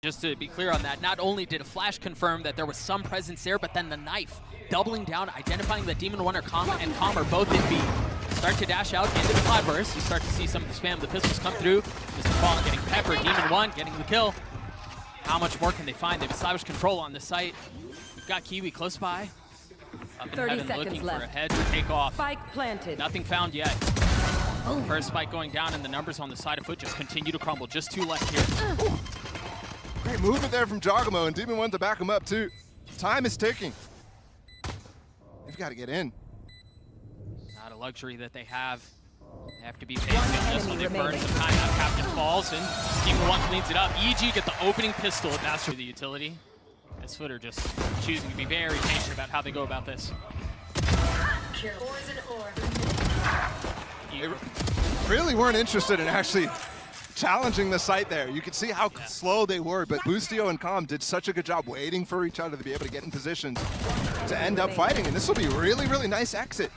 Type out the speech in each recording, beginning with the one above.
Just to be clear on that, not only did a flash confirm that there was some presence there, but then the knife, doubling down, identifying that Demon 1 or Com and Com are both in B. Start to dash out into the Cloudburst. You start to see some of the spam. The pistols come through. Mr. Fallen getting peppered. Demon 1 getting the kill. How much more can they find? They've established control on the site. We've got Kiwi close by. Up in heaven looking for a head to take off. Spike planted. Nothing found yet. First spike going down, and the numbers on the side of FUT just continue to crumble. Just 2 left here. Great movement there from Jogamo, and Demon 1 to back him up too. Time is ticking. They've got to get in. Not a luxury that they have. They have to be patient on this one. They burn some time. Now Captain falls, and Demon 1 cleans it up. EG get the opening pistol. Master the utility. This FUT are just choosing to be very patient about how they go about this. They really weren't interested in actually challenging the site there. You could see how slow they were, but Boostio and Com did such a good job waiting for each other to be able to get in positions to end up fighting, and this will be a really, really nice exit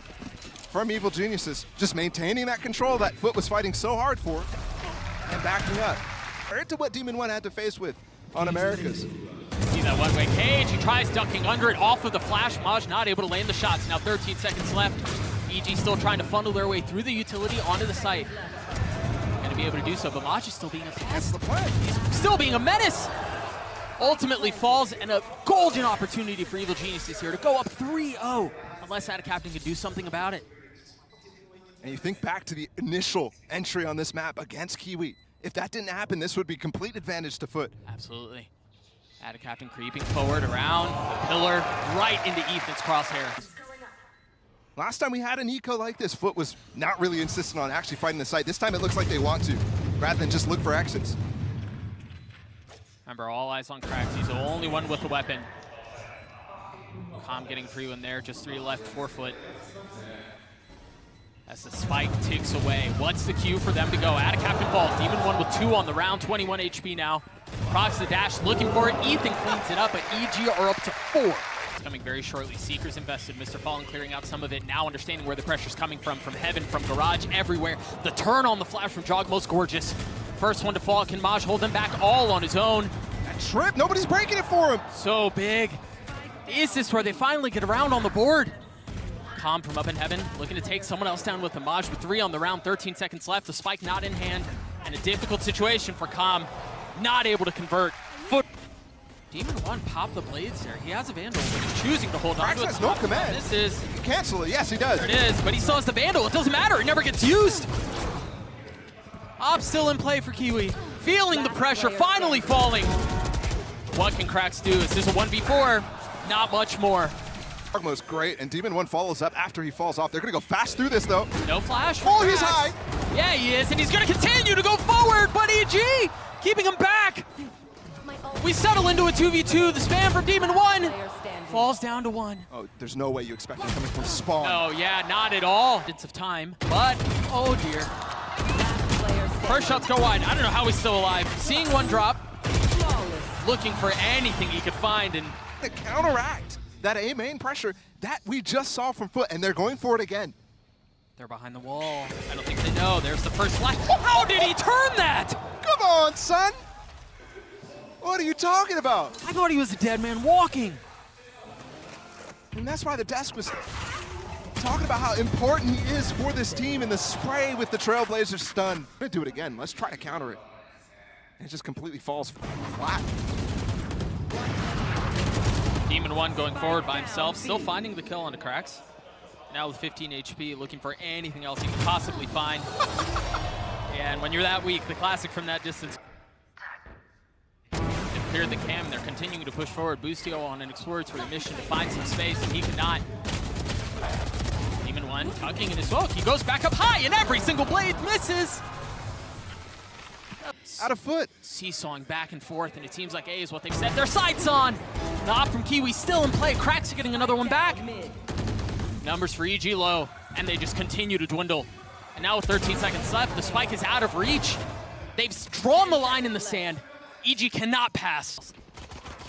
from Evil Geniuses. Just maintaining that control that FUT was fighting so hard for and backing up. Compared to what Demon 1 had to face with on Americas. See that one-way cage. He tries ducking under it off of the flash. Maj not able to land the shots. Now 13 seconds left. EG still trying to funnel their way through the utility onto the site. Be able to do so, but Maj is still being a That's the plan. He's still being a menace. Ultimately falls, and a golden opportunity for Evil Geniuses here to go up 3-0, unless Captain can do something about it. And you think back to the initial entry on this map against Kiwi. If that didn't happen, this would be complete advantage to FUT. Absolutely. Captain creeping forward around the pillar, right into Ethan's crosshair. Last time we had an eco like this, FUT was not really insistent on actually fighting the site. This time it looks like they want to, rather than just look for exits. Remember, all eyes on Cracks. He's the only one with a weapon. Com getting 3 in there, just 3 left, 4 FUT. As the spike ticks away. What's the cue for them to go? Captain falls. Demon 1 with 2 on the round, 21 HP now. Procs the dash, looking for it. Ethan cleans it up, but EG are up to 4. Coming very shortly. Seekers invested. Mr. Fallen clearing out some of it. Now understanding where the pressure's coming from heaven, from garage, everywhere. The turn on the flash from Jogmo's gorgeous. First one to fall. Can Maj hold them back all on his own? That trip, nobody's breaking it for him. So big. Is this where they finally get around on the board? Com from up in heaven, looking to take someone else down with the Maj with 3 on the round, 13 seconds left. The spike not in hand, and a difficult situation for Com. Not able to convert. FUT. Demon 1 popped the blades there. He has a Vandal, but he's choosing to hold on to it. Has no command. This is... He can cancel it. Yes, he does. There it is, but he still has the Vandal. It doesn't matter. It never gets used. Op still in play for Kiwi. Feeling the pressure, finally falling. What can Cracks do? Is this a 1v4? Not much more. Jogmo's great, and Demon 1 follows up after he falls off. They're going to go fast through this, though. No flash. Oh, he's high. Yeah, he is, and he's going to continue to go forward, but EG keeping him back. We settle into a 2v2. The spam from Demon 1 falls down to 1. Oh, there's no way you expect him coming from spawn. Oh, yeah, not at all. Bits of time, but oh dear. First shots go wide. I don't know how he's still alive. Seeing one drop, looking for anything he could find, and to counteract that A main pressure that we just saw from FUT, and they're going for it again. They're behind the wall. I don't think they know. There's the first flash. How did he turn that? Come on, son. What are you talking about? I thought he was a dead man walking. And that's why the desk was talking about how important he is for this team, and the spray with the Trailblazer stun. I'm gonna do it again. Let's try to counter it. And it just completely falls flat. Demon 1 going forward by himself, still finding the kill on the Cracks. Now with 15 HP, looking for anything else he can possibly find. And when you're that weak, the classic from that distance. Cleared the cam, they're continuing to push forward. Boostio on an exploratory mission to find some space, and he cannot. Demon 1 tucking in his smoke. He goes back up high, and every single blade misses. Out of FUT. Seesawing back and forth, and it seems like A is what they've set their sights on. The op from Kiwi still in play. Cracks are getting another one back. Numbers for EG low, and they just continue to dwindle. And now with 13 seconds left, the spike is out of reach. They've drawn the line in the sand. EG cannot pass.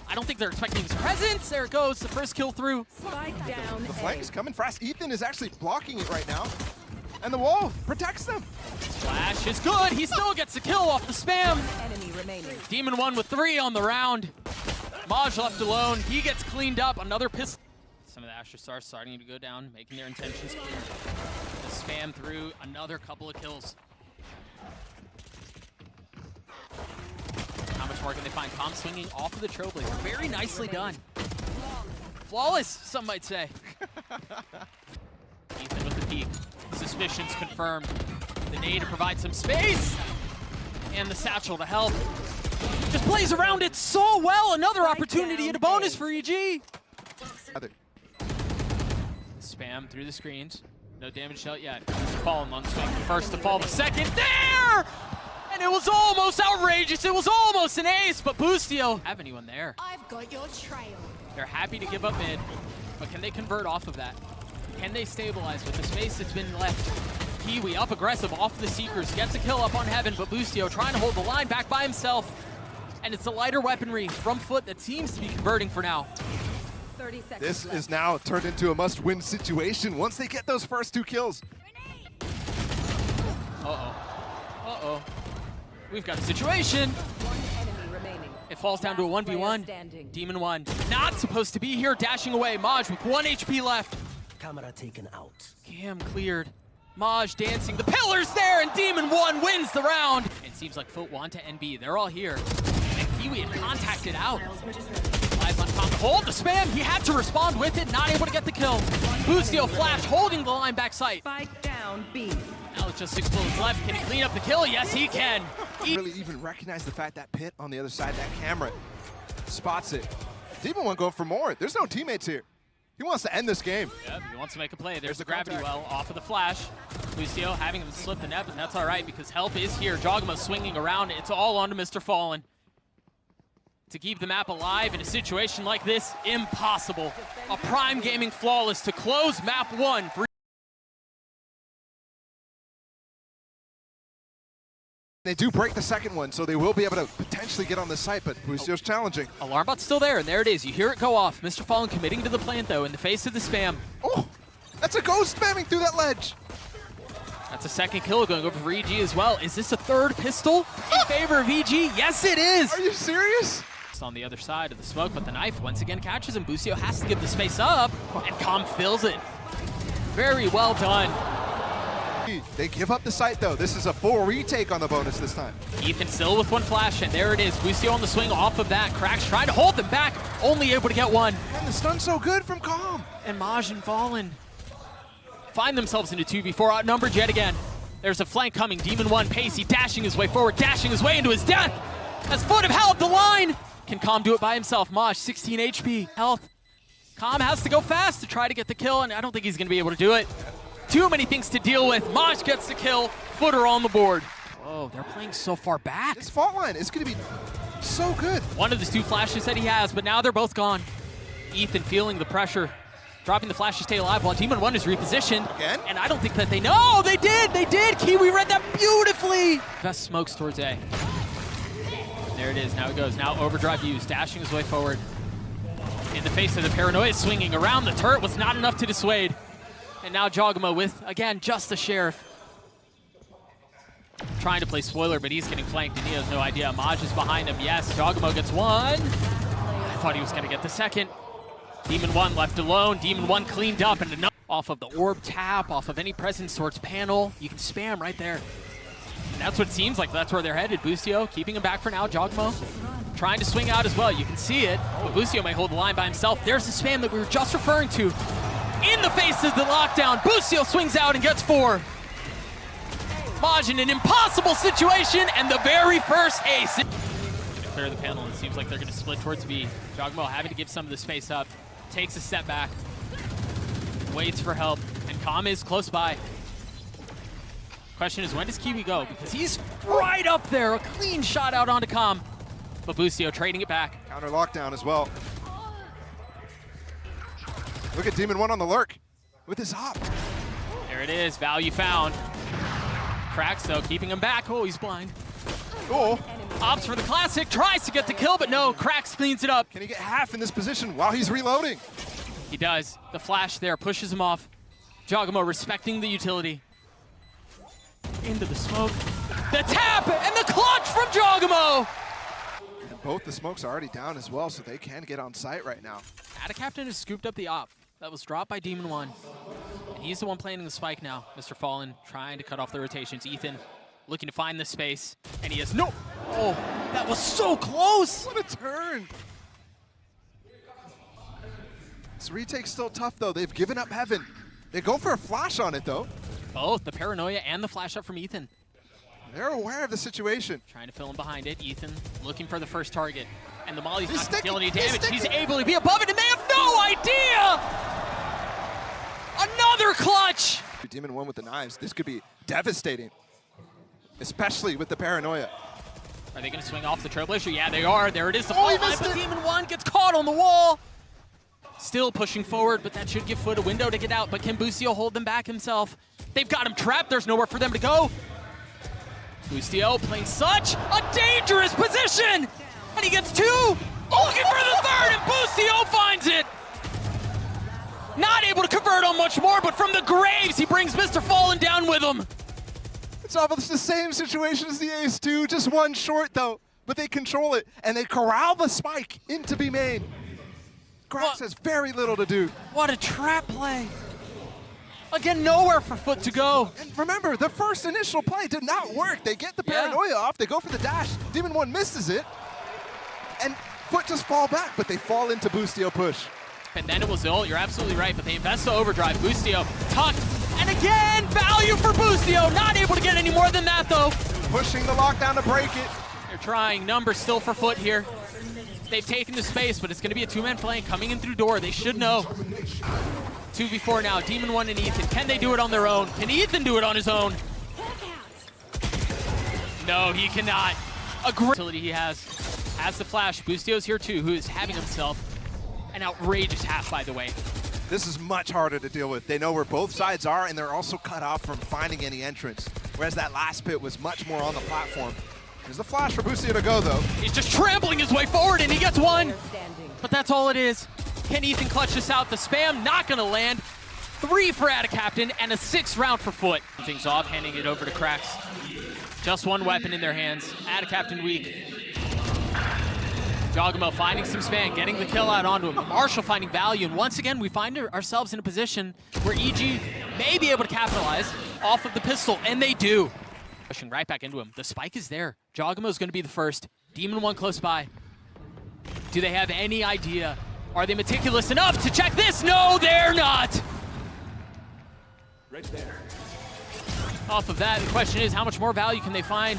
I don't think they're expecting his presence. There it goes, the first kill through. Spike down. The flank is coming fast. Ethan is actually blocking it right now, and the wall protects them. Flash flash is good. He still gets the kill off the spam. Enemy remaining. Demon 1 with 3 on the round. Maj left alone. He gets cleaned up. Another pistol. Some of the Asher Stars starting to go down, making their intentions clear. The spam through another couple of kills. How much more can they find? Tom swinging off of the Trailblazer. Very nicely done. Flawless, some might say. Ethan with the peek. Suspicions confirmed. The nade to provide some space. And the satchel to help. Just plays around it so well. Another opportunity and a bonus for EG. Spam through the screens. No damage dealt yet. Fallen on swing. First to fall, the second. There! And it was almost outrageous. It was almost an ace, but Boostio have anyone there. I've got your trail. They're happy to give up mid, but can they convert off of that? Can they stabilize with the space that's been left? Kiwi up aggressive off the Seekers, gets a kill up on Heaven, but Boostio trying to hold the line back by himself. And it's the lighter weaponry from FUT that seems to be converting for now. 30 seconds This left. is now turned into a must-win situation once they get those first 2 kills. Uh-oh. We've got a situation. One enemy remaining. It falls down to a Last player 1v1. standing. Demon 1 not supposed to be here, dashing away. Maj with 1 HP left. Camera taken out. Cam cleared. Maj dancing. The pillar's there, and Demon 1 wins the round. It seems like FUT want to NB. They're all here. And Kiwi had contacted out. Live on top to hold the spam. He had to respond with it, not able to get the kill. Boostio flash holding the line back sight. Spike down B. Now it's just 6 bullets left. Can he clean up the kill? Yes, he can. Really even recognize the fact that pit on the other side, that camera spots it. Demon 1 going for more. There's no teammates here. He wants to end this game. Yep, he wants to make a play. There's the the gravity contact. well off of the flash. Boostio having him slip the net, but that's all right because help is here. Jogma swinging around. It's all onto Mr. Fallen. To keep the map alive in a situation like this, impossible. A Prime Gaming Flawless to close map 1 for They do break the second one, so they will be able to potentially get on the site, but Boostio's challenging. Alarm bot's still there, and there it is. You hear it go off. Mr. Fallen committing to the plant, though, in the face of the spam. Oh, that's a ghost spamming through that ledge. That's a second kill going over for EG as well. Is this a third pistol in favor of EG? Yes, it is. Are you serious? It's on the other side of the smoke, but the knife once again catches him. Boostio has to give the space up, and Com fills it. Very well done. They give up the site, though. This is a full retake on the bonus this time. Ethan still with 1 flash, and there it is. Boostio on the swing off of that. Cracks trying to hold them back, only able to get 1. And the stun's so good from Calm. And Maj and Fallen find themselves into 2v4, outnumbered yet again. There's a flank coming. Demon 1, Pacey dashing his way forward, dashing his way into his death. As FUT have held the line. Can Com do it by himself? Maj, 16 HP, health. Com has to go fast to try to get the kill, and I don't think he's going to be able to do it. Too many things to deal with. Maj gets the kill. FUT are on the board. Whoa, they're playing so far back. This fault line is going to be so good. One of the 2 flashes that he has, but now they're both gone. Ethan feeling the pressure, dropping the flash to stay alive while Demon 1 is repositioned. Again? And I don't think that they know. They did. Kiwi read that beautifully. Best smokes towards A. There it is. Now he goes. Now overdrive used, dashing his way forward. In the face of the paranoia, swinging around the turret was not enough to dissuade. And now Jogma with, again, just the Sheriff. Trying to play spoiler, but he's getting flanked and he has no idea. Maj is behind him. Yes, Jogma gets 1. I thought he was going to get the second. Demon 1 left alone. Demon 1 cleaned up and another. Off of the orb tap, off of any presence towards panel. You can spam right there. And that's what it seems like. That's where they're headed. Boostio keeping him back for now. Jogma trying to swing out as well. You can see it, but Boostio may hold the line by himself. There's the spam that we were just referring to. In the face of the lockdown, Boostio swings out and gets 4. Maj in an impossible situation, and the very first ace. Gonna clear the panel, and it seems like they're gonna split towards B. Jogmo having to give some of the space up, takes a step back, waits for help, and Com is close by. Question is, when does Kiwi go? Because he's right up there, a clean shot out onto Com. But Boostio trading it back. Counter lockdown as well. Look at Demon 1 on the lurk with his hop. There it is, value found. Cracks though, keeping him back. Oh, he's blind. Oh, Opts for the classic, tries to get the kill, but no, Cracks cleans it up. can he get half in this position while he's reloading? He does. The flash there pushes him off. Jogamo respecting the utility. into the smoke. The tap and the clutch from Jogamo! And both the smokes are already down as well, so they can get on site right now. Captain has scooped up the op that was dropped by Demon One. And he's the one planning the spike now. Mr. Fallen trying to cut off the rotations. Ethan looking to find the space, and he has no. Oh, that was so close! What a turn! This retake's still tough though. They've given up Heaven. They go for a flash on it though. Both the paranoia and the flash up from Ethan. They're aware of the situation. Trying to fill in behind it. Ethan looking for the first target. And the Molly's He's not going to deal any sticking, damage. he's He's able to be above it, and they have no idea! Another clutch! Demon One with the knives. This could be devastating, especially with the paranoia. Are they going to swing off the Trailblazer? Yeah, they are. There it is. The Oh, he fall line, missed but it. Demon One gets caught on the wall. Still pushing forward, but that should give FUT a window to get out. But can Bustio hold them back himself? They've got him trapped. There's nowhere for them to go. Bustio playing such a dangerous position. And he gets two. Looking for the third, and Bustio finds it. Not able to convert on much more, but from the graves, he brings Mr. Fallen down with him. It's almost the same situation as the Ace 2, just one short though. But they control it, and they corral the spike into B main. Grax has very little to do. What a trap play. Again, nowhere for FUT to go. And remember, the first initial play did not work. They get the paranoia off, they go for the dash. Demon One misses it, and FUT just fall back, but they fall into Bustio push. And then it was ult, you're absolutely right, but they invest the overdrive. Bustio tucked, and again, value for Bustio. Not able to get any more than that, though. Pushing the lockdown to break it. They're trying. Numbers still for FUT here. They've taken the space, but it's going to be a two-man flank coming in through door. They should know. 2v4 now, Demon One and Ethan. Can they do it on their own? Can Ethan do it on his own? No, he cannot. A great utility he has the flash. Bustio's here too, who is having himself an outrageous half, by the way. This is much harder to deal with. They know where both sides are, and they're also cut off from finding any entrance. Whereas that last pit was much more on the platform. There's the flash for Bustio to go, though. He's just trampling his way forward, and he gets one. Standing. But that's all it is. Can Ethan clutch this out? The spam not going to land. 3 for Captain and a 6th round for FUT. Things off, handing it over to Cracks. Just one weapon in their hands. Captain weak. Jogamo finding some spam, getting the kill out onto him. Marshall finding value, and once again, we find ourselves in a position where EG may be able to capitalize off of the pistol, and they do. Pushing right back into him. The spike is there. Jogamo's going to be the first. Demon One close by. Do they have any idea? Are they meticulous enough to check this? No, they're not. Right there. Off of that, the question is, how much more value can they find?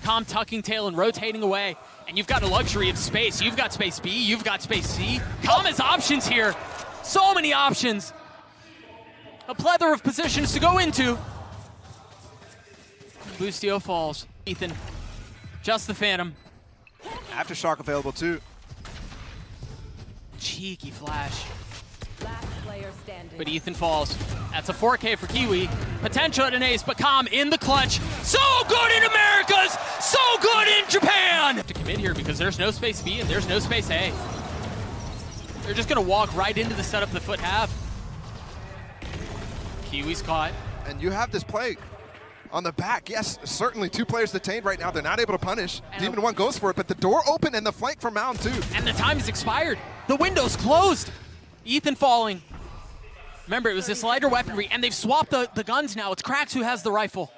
Com tucking tail and rotating away. And you've got a luxury of space. You've got space B, you've got space C. Com has options here. So many options. A plethora of positions to go into. Bustio falls. Ethan, just the Phantom. Aftershock available too. Cheeky flash. Last player standing. But Ethan falls. That's a 4K for Kiwi. Potential at an ace, but Com in the clutch. So good in Americas! So good in Japan! Have to commit here because there's no space B and there's no space A. They're just gonna walk right into the setup the FUT have. Kiwi's caught. And you have this play on the back. Yes, certainly 2 players detained right now. They're not able to punish. Demon One goes for it, but the door open and the flank from Mound too. And the time is expired. The window's closed. Ethan falling. Remember, it was this lighter weaponry, and they've swapped the guns now. It's Cracks who has the rifle.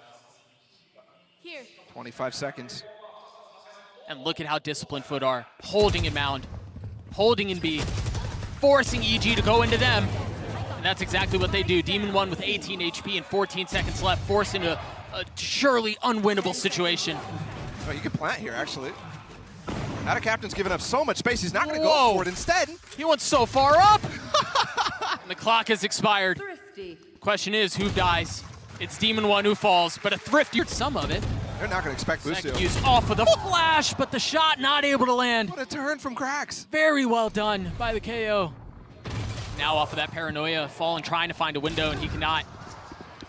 Here. 25 seconds. And look at how disciplined FUT are. Holding in Mound. Holding in B. Forcing EG to go into them. And that's exactly what they do. Demon One with 18 HP and 14 seconds left, forced into a surely unwinnable situation. Oh, you can plant here, actually. Captain's given up so much space, he's not going to go for it. Instead, he went so far up. And the clock has expired. Thrifty. Question is, who dies? It's Demon One who falls, but a thrifty, some of it. they're not going to expect Second Bustio. use off of the flash, but the shot not able to land. What a turn from Cracks. Very well done by the KO. Now off of that paranoia, Fallen trying to find a window, and he cannot.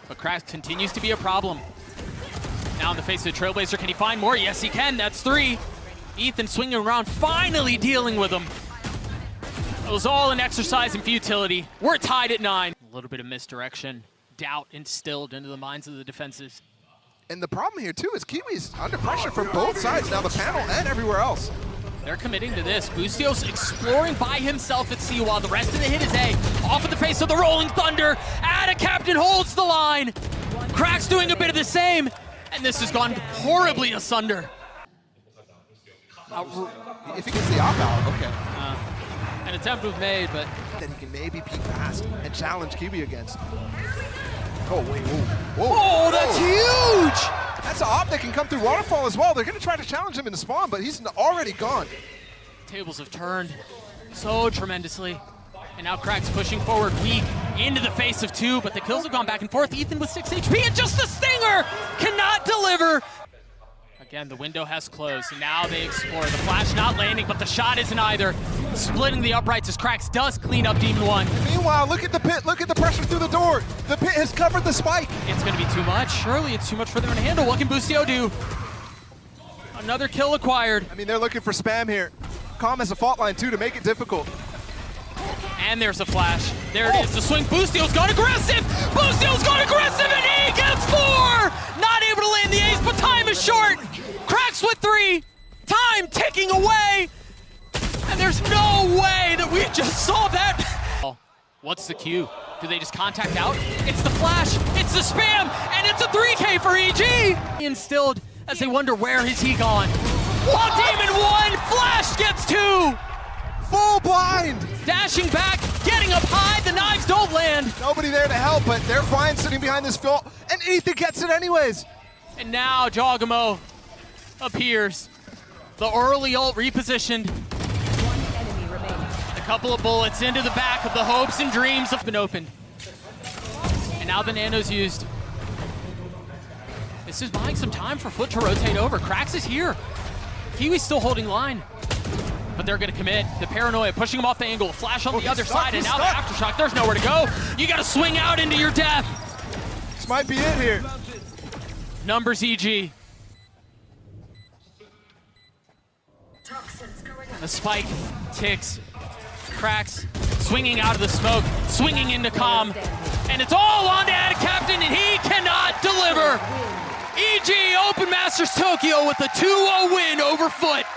But Cracks continues to be a problem. Now in the face of the Trailblazer, can he find more? Yes, he can. That's 3. Ethan swinging around, finally dealing with him. It was all an exercise in futility. We're tied at 9. A little bit of misdirection, doubt instilled into the minds of the defenses. And the problem here too is Kiwi's under pressure from both sides now, the panel and everywhere else. They're committing to this. Boostio's exploring by himself at C while the rest of the hit is A. Off in the face of the Rolling Thunder. Captain holds the line. Crack's doing a bit of the same. And this has gone horribly asunder. If he gets the op-out, okay. An attempt was made, but... Then he can maybe peek past and challenge Kiwi against. Oh, wait, whoa, whoa. Oh, that's huge! That's an op that can come through Waterfall as well. They're going to try to challenge him in the spawn, but he's already gone. Tables have turned so tremendously. And now Crack's pushing forward weak into the face of two, but the kills have gone back and forth. Ethan with 6 HP and just the stinger cannot deliver. Again, the window has closed, and now they explore. The flash not landing, but the shot isn't either. Splitting the uprights as Cracks does clean up Demon One. Meanwhile, look at the pit. Look at the pressure through the door. The pit has covered the spike. It's going to be too much. Surely it's too much for them to handle. What can Boostio do? Another kill acquired. I mean, they're looking for spam here. Calm has a fault line, too, to make it difficult. And there's a flash. There it is. The swing. Boostio's gone aggressive. Boostio's gone aggressive, and he gets 4! Not able to land the ace, but time is short. Cracks with 3. Time ticking away. And there's no way that we just saw that. What's the cue? Do they just contact out? It's the flash. It's the spam. And it's a 3K for EG. Instilled as they wonder where has he gone. While Demon One, flash gets 2. Full blind! Dashing back, getting up high, the knives don't land. Nobody there to help, but they're fine sitting behind this fill, and Ethan gets it anyways. And now Jogamo appears. The early ult repositioned. One enemy remaining. A couple of bullets into the back of the hopes and dreams have been opened. And now the nano's used. This is buying some time for FUT to rotate over. Cracks is here. Kiwi's still holding line. But they're going to commit. The paranoia pushing him off the angle. Flash on the other side, and now the aftershock. There's nowhere to go. You got to swing out into your death. This might be it here. Numbers EG. The spike ticks. Cracks swinging out of the smoke, swinging into Calm. And it's all on to Captain, and he cannot deliver. EG Open Masters Tokyo with a 2-0 win over FUT.